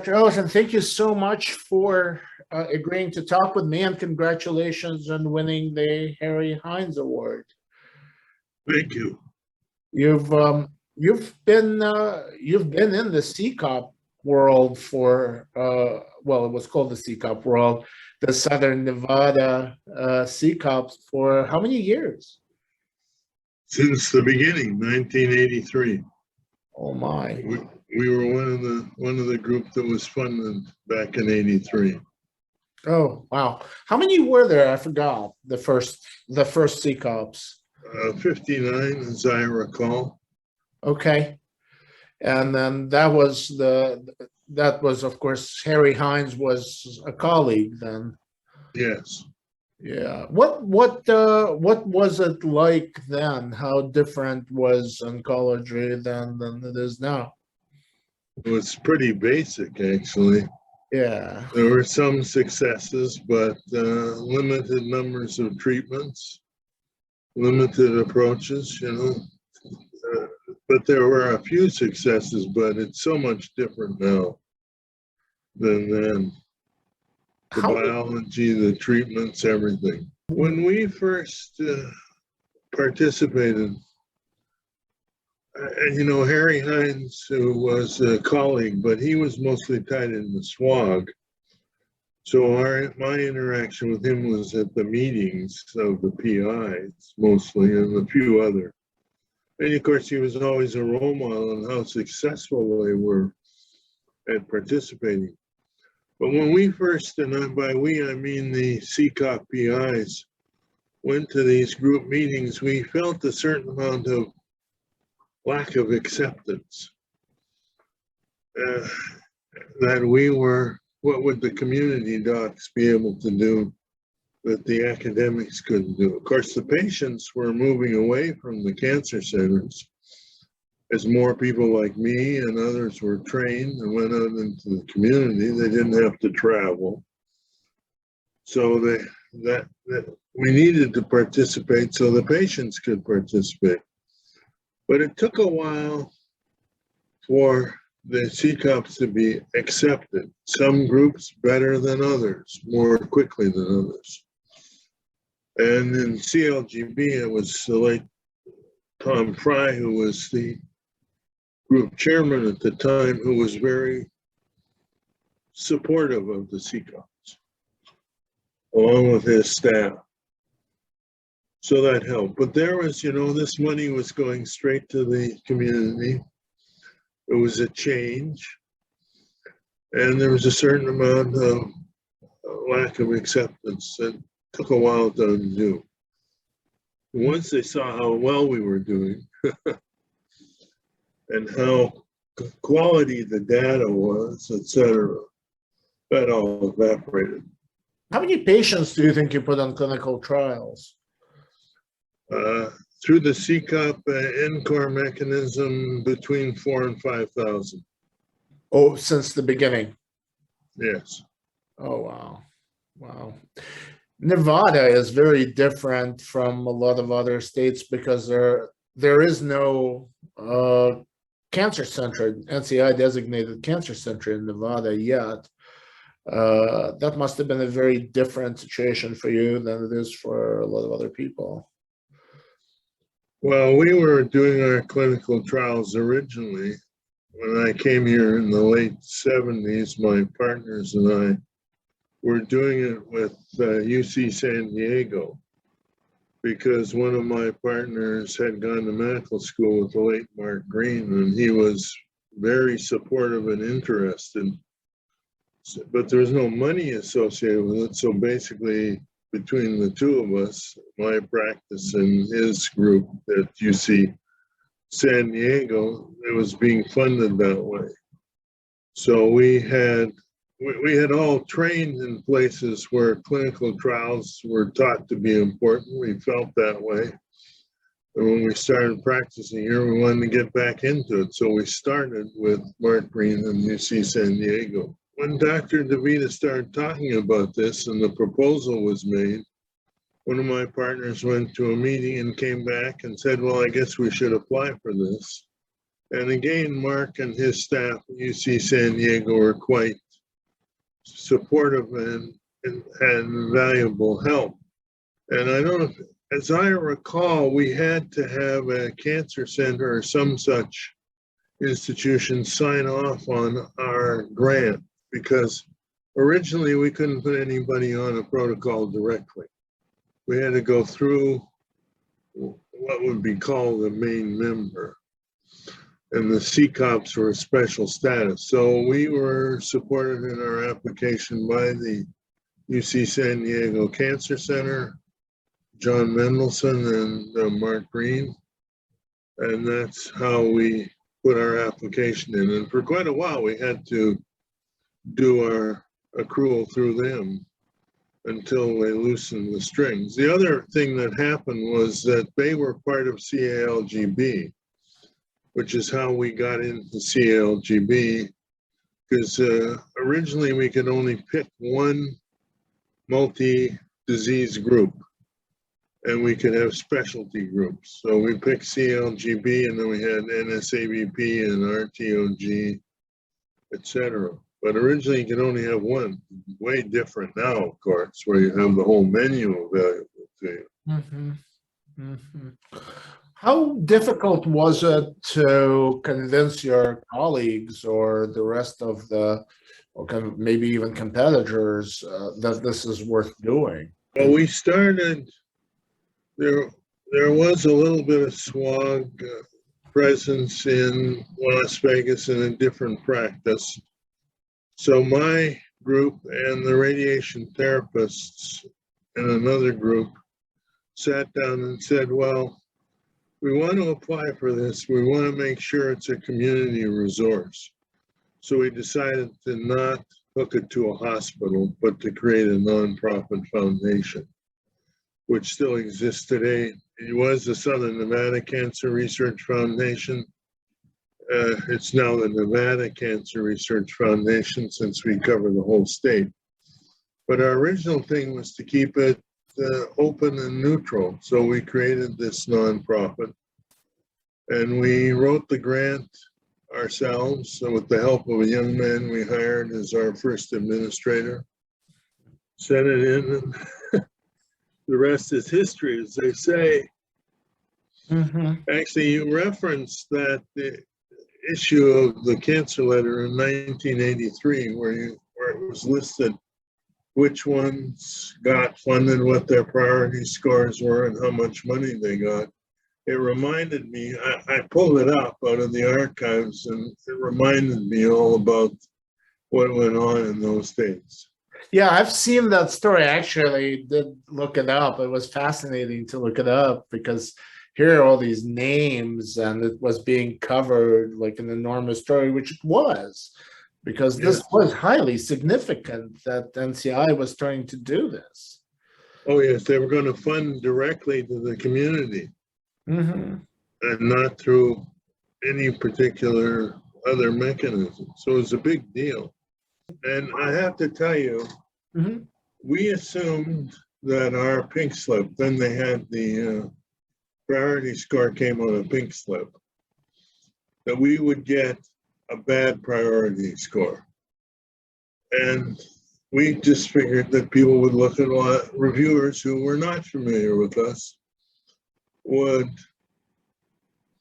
Dr. Ellerton, thank you so much for agreeing to talk with me, and congratulations on winning the Harry Hynes Award. Thank you. You've been in the CCOP world for well, it was called the CCOP world, the Southern Nevada CCOPs, for how many years? Since the beginning, 1983. Oh my! We were one of the group that was funded back in '83. Oh wow! How many were there? I forgot the first CCOPs. 59, as I recall. Okay, and then that was of course Harry Hynes was a colleague then. Yes. Yeah. What was it like then? How different was oncology then than it is now? It was pretty basic, actually. Yeah. There were some successes, but limited numbers of treatments, limited approaches, but there were a few successes, but it's so much different now than then. The biology, the treatments, everything. When we first participated, Harry Hynes, who was a colleague, but he was mostly tied in the SWOG. So my interaction with him was at the meetings of the PIs mostly, and a few other. And of course, he was always a role model on how successful they were at participating. But when we first, and by we, I mean the CCOP PIs, went to these group meetings, we felt a certain amount of lack of acceptance. That we were, what would the community docs be able to do that the academics couldn't do? Of course, the patients were moving away from the cancer centers as more people like me and others were trained and went out into the community. They didn't have to travel. So that we needed to participate so the patients could participate. But it took a while for the CCOPs to be accepted. Some groups better than others, more quickly than others. And in CLGB, it was the late Tom Fry, who was the group chairman at the time, who was very supportive of the CCOPs, along with his staff. So that helped. But there was, this money was going straight to the community. It was a change. And there was a certain amount of lack of acceptance that took a while to undo. Once they saw how well we were doing and how quality the data was, etc., that all evaporated. How many patients do you think you put on clinical trials? Through the CCOP NCORP mechanism, between 4,000 and 5,000. Oh, since the beginning? Yes. Oh, wow. Wow. Nevada is very different from a lot of other states because there is no cancer center, NCI designated cancer center in Nevada yet. That must have been a very different situation for you than it is for a lot of other people. Well, we were doing our clinical trials originally. When I came here in the late 70s, my partners and I were doing it with UC San Diego, because one of my partners had gone to medical school with the late Mark Green, and he was very supportive and interested. But there was no money associated with it, so basically, between the two of us, my practice and his group at UC San Diego, it was being funded that way. So we had all trained in places where clinical trials were taught to be important. We felt that way. And when we started practicing here, we wanted to get back into it. So we started with Mark Green and UC San Diego. When Dr. DeVita started talking about this and the proposal was made, one of my partners went to a meeting and came back and said, well, I guess we should apply for this. And again, Mark and his staff at UC San Diego were quite supportive and valuable help. And I don't, as I recall, we had to have a cancer center or some such institution sign off on our grant, because originally we couldn't put anybody on a protocol directly. We had to go through what would be called a main member, and the CCOPs were a special status. So we were supported in our application by the UC San Diego Cancer Center, John Mendelson and Mark Green, and that's how we put our application in. And for quite a while, we had to do our accrual through them until they loosened the strings. The other thing that happened was that they were part of CALGB, which is how we got into CALGB, because originally we could only pick one multi-disease group, and we could have specialty groups. So we picked CALGB, and then we had NSABP and RTOG, etc. But originally you could only have one. Way different now, of course, where you have the whole menu available to you. Mm-hmm. Mm-hmm. How difficult was it to convince your colleagues or the rest of the, or maybe even competitors, that this is worth doing? Well, we started, there was a little bit of SWOG presence in Las Vegas in a different practice. So my group and the radiation therapists in another group sat down and said, well, we want to apply for this. We want to make sure it's a community resource. So we decided to not hook it to a hospital, but to create a nonprofit foundation, which still exists today. It was the Southern Nevada Cancer Research Foundation. It's now the Nevada Cancer Research Foundation, since we cover the whole state. But our original thing was to keep it open and neutral. So we created this nonprofit, and we wrote the grant ourselves. So with the help of a young man we hired as our first administrator, sent it in, and the rest is history, as they say. Mm-hmm. Actually, you referenced that the issue of the cancer letter in 1983, where it was listed which ones got funded, what their priority scores were, and how much money they got. It reminded me, I pulled it up out of the archives, and it reminded me all about what went on in those days. Yeah, I've seen that story. Actually, did look it up. It was fascinating to look it up, because here are all these names, and it was being covered like an enormous story, which it was, because this was highly significant that NCI was trying to do this. Oh yes, they were going to fund directly to the community, mm-hmm. and not through any particular other mechanism. So it was a big deal. And I have to tell you, mm-hmm. we assumed that our pink slip, then they had the priority score came on a pink slip, that we would get a bad priority score. And we just figured that people would look at a lot, reviewers who were not familiar with us would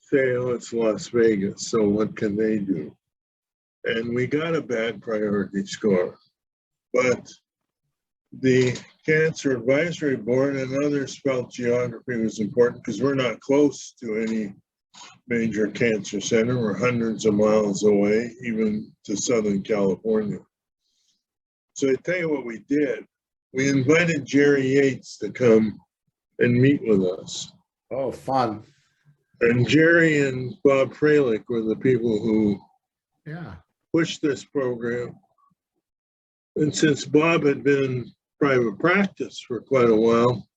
say, oh, it's Las Vegas, so what can they do? And we got a bad priority score. But the Cancer Advisory Board and others felt geography was important, because we're not close to any major cancer center. We're hundreds of miles away, even to Southern California. So I tell you what we did. We invited Jerry Yates to come and meet with us. Oh, fun. And Jerry and Bob Freilich were the people who pushed this program. And since Bob had been in private practice for quite a while,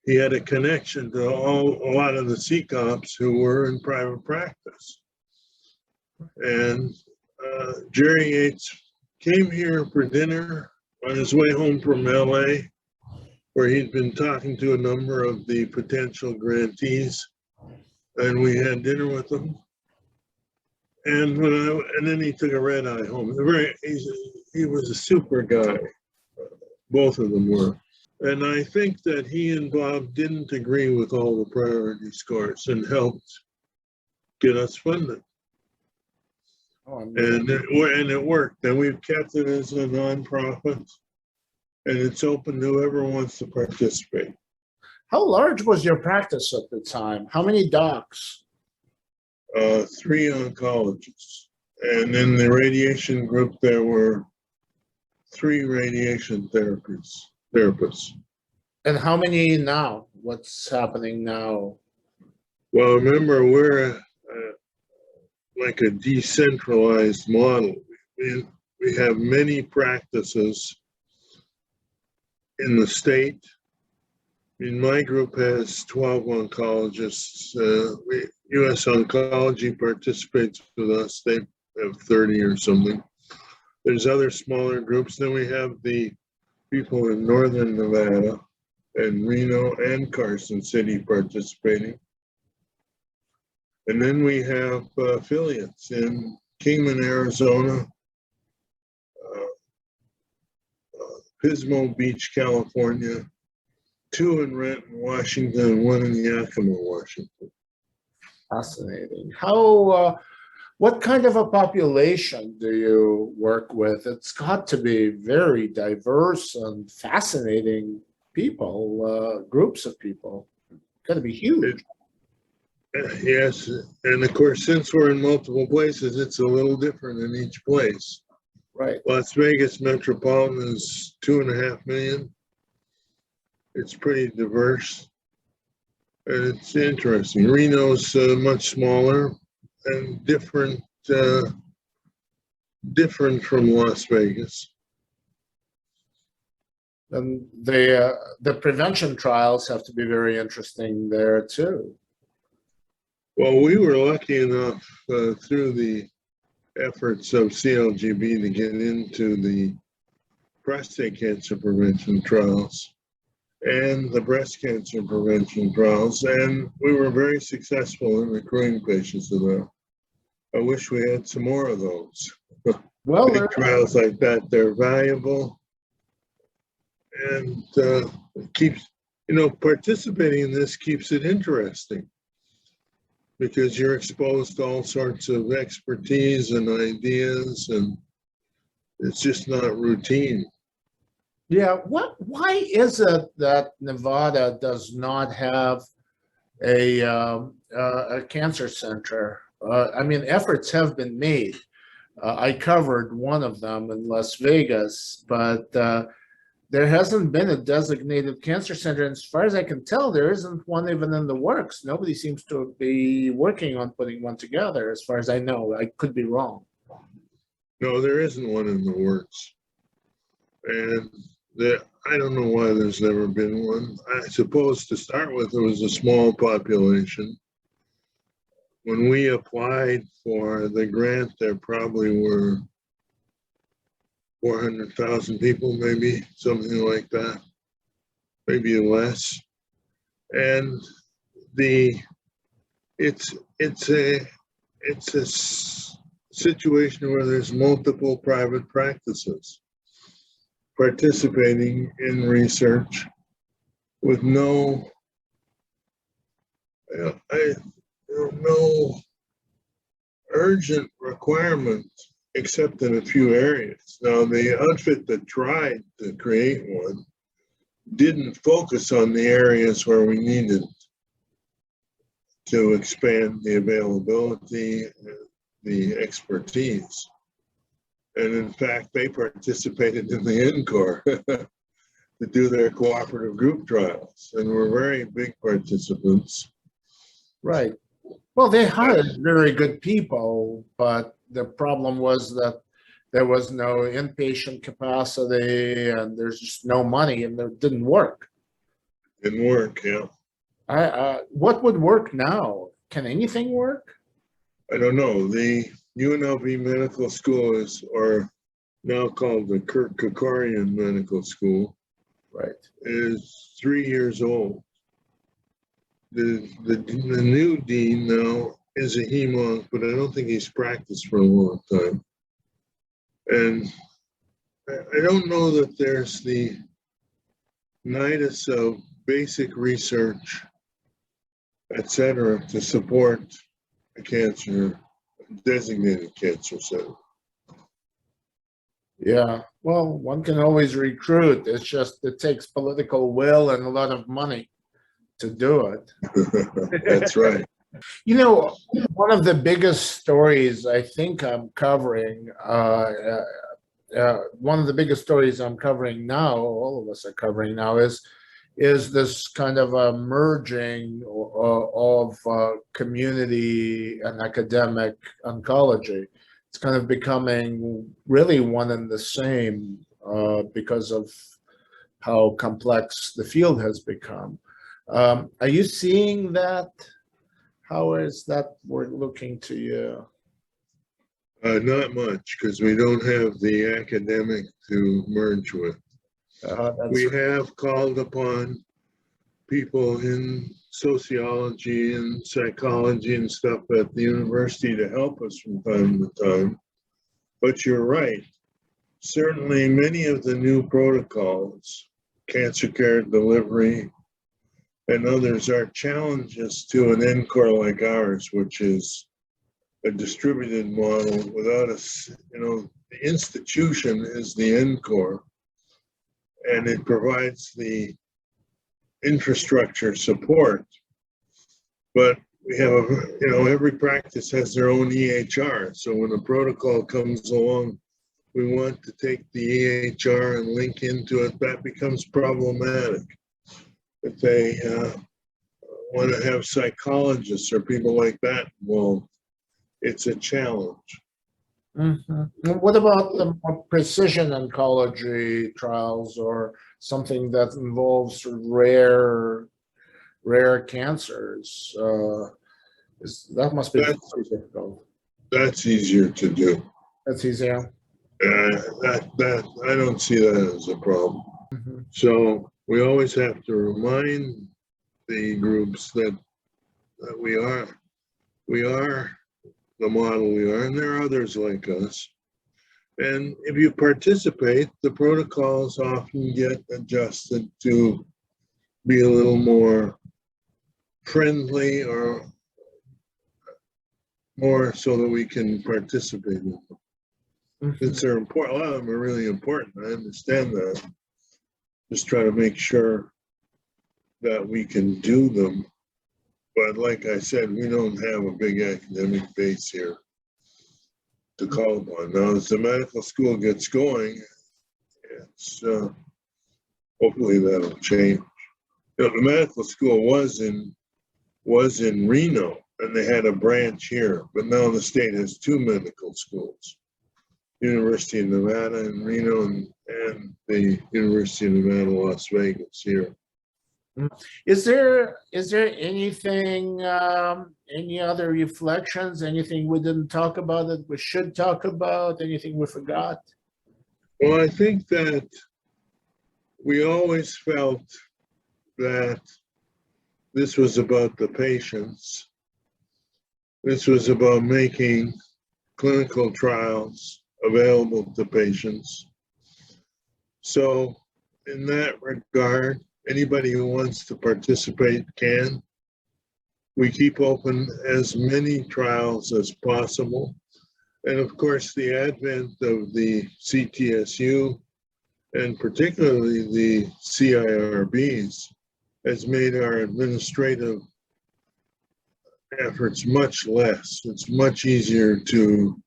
he had a connection to a lot of the CCOPs who were in private practice. And Jerry Yates came here for dinner on his way home from LA, where he'd been talking to a number of the potential grantees, and we had dinner with them. And and then he took a red eye home. He was a super guy. Both of them were. And I think that he and Bob didn't agree with all the priority scores and helped get us funded. Oh, And it worked. And we've kept it as a nonprofit, and it's open to whoever wants to participate. how large was your practice at the time? How many docs? 3 oncologists. And in the radiation group, there were 3 radiation therapists. And how many now? What's happening now? Well, remember, we're like a decentralized model. We have many practices in the state. My group has 12 oncologists. US Oncology participates with us. They have 30 or something. There's other smaller groups. Then we have the people in Northern Nevada and Reno and Carson City participating. And then we have affiliates in Kingman, Arizona, Pismo Beach, California, 2 in Renton, Washington, and 1 in Yakima, Washington. Fascinating. What kind of a population do you work with? It's got to be very diverse and fascinating people, groups of people. Got to be huge. Yes, and of course, since we're in multiple places, it's a little different in each place. Right. Las Vegas metropolitan is 2.5 million. It's pretty diverse, and it's interesting. Reno's much smaller and different from Las Vegas. And the prevention trials have to be very interesting there too. Well, we were lucky enough through the efforts of CLGB to get into the prostate cancer prevention trials and the breast cancer prevention trials, and we were very successful in recruiting patients to them. I wish we had some more of those. Well, big trials like that, they're valuable, and it keeps, participating in this keeps it interesting, because you're exposed to all sorts of expertise and ideas, and it's just not routine. yeah. Why is it that Nevada does not have a cancer center? I mean, efforts have been made. I covered one of them in Las Vegas, but there hasn't been a designated cancer center. And as far as I can tell, there isn't one even in the works. Nobody seems to be working on putting one together, as far as I know. I could be wrong. No, there isn't one in the works. And I don't know why there's never been one. I suppose to start with, it was a small population. When we applied for the grant, there probably were 400,000 people, maybe, something like that, maybe less. And it's a situation where there's multiple private practices participating in research with no urgent requirement except in a few areas. Now, the outfit that tried to create one didn't focus on the areas where we needed to expand the availability, the expertise. And in fact, they participated in the NCORP to do their cooperative group trials, and were very big participants. Right. Well, they hired very good people, but the problem was that there was no inpatient capacity, and there's just no money, and it didn't work. Didn't work, yeah. What would work now? Can anything work? I don't know. The UNLV Medical School or now called the Kerkorian Medical School, right, is 3 years old. The new dean now is a hemonc, but I don't think he's practiced for a long time. And I don't know that there's the nidus of basic research, et cetera, to support a designated cancer center. Yeah, well, one can always recruit. It's just it takes political will and a lot of money to do it. That's right. You know, one of the biggest stories I think I'm covering, one of the biggest stories I'm covering now, all of us are covering now, is this kind of a merging of community and academic oncology. It's kind of becoming really one and the same because of how complex the field has become. Are you seeing that? How is that we're looking to you? Not much, because we don't have the academic to merge with. We have called upon people in sociology and psychology and stuff at the university to help us from time to time. But you're right. Certainly many of the new protocols, cancer care delivery, and others are challenges to an NCORP like ours, which is a distributed model without the institution is the NCORP, and it provides the infrastructure support. But we have, every practice has their own EHR. So when a protocol comes along, we want to take the EHR and link into it. That becomes problematic. If they want to have psychologists or people like that, well, it's a challenge. Mm-hmm. What about the more precision oncology trials or something that involves rare cancers? That must be difficult. That's easier to do. That's easier. That I don't see that as a problem. Mm-hmm. So we always have to remind the groups that we are the model we are, and there are others like us. And if you participate, the protocols often get adjusted to be a little more friendly or more so that we can participate in them. Mm-hmm. Since they're important, a lot of them are really important. I understand that. Just try to make sure that we can do them. But like I said, we don't have a big academic base here to call upon. Now, as the medical school gets going, it's hopefully that'll change. The medical school was in Reno, and they had a branch here, but now the state has two medical schools. University of Nevada in Reno and the University of Nevada, Las Vegas here. Is there anything, any other reflections, anything we didn't talk about that we should talk about, anything we forgot? Well, I think that we always felt that this was about the patients. This was about making clinical trials available to patients. So in that regard, anybody who wants to participate can. We keep open as many trials as possible. And of course, the advent of the CTSU and particularly the CIRBs has made our administrative efforts much less. It's much easier to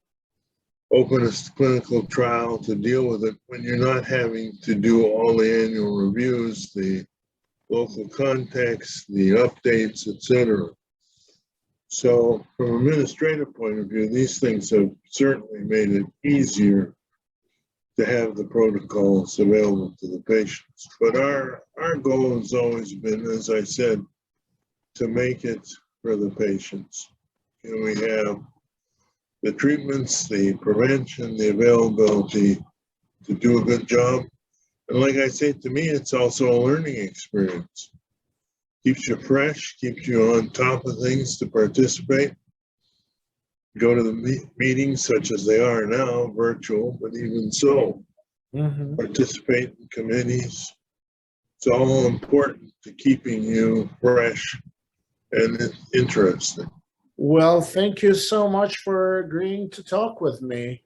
open a clinical trial to deal with it when you're not having to do all the annual reviews, the local context, the updates, etc. So from an administrative point of view, these things have certainly made it easier to have the protocols available to the patients. But our goal has always been, as I said, to make it for the patients. We have the treatments, the prevention, the availability to do a good job. And like I say, to me, it's also a learning experience. Keeps you fresh, keeps you on top of things to participate. go to the meetings such as they are now, virtual, but even so, Mhm. participate in committees. It's all important to keeping you fresh and interested. Well, thank you so much for agreeing to talk with me.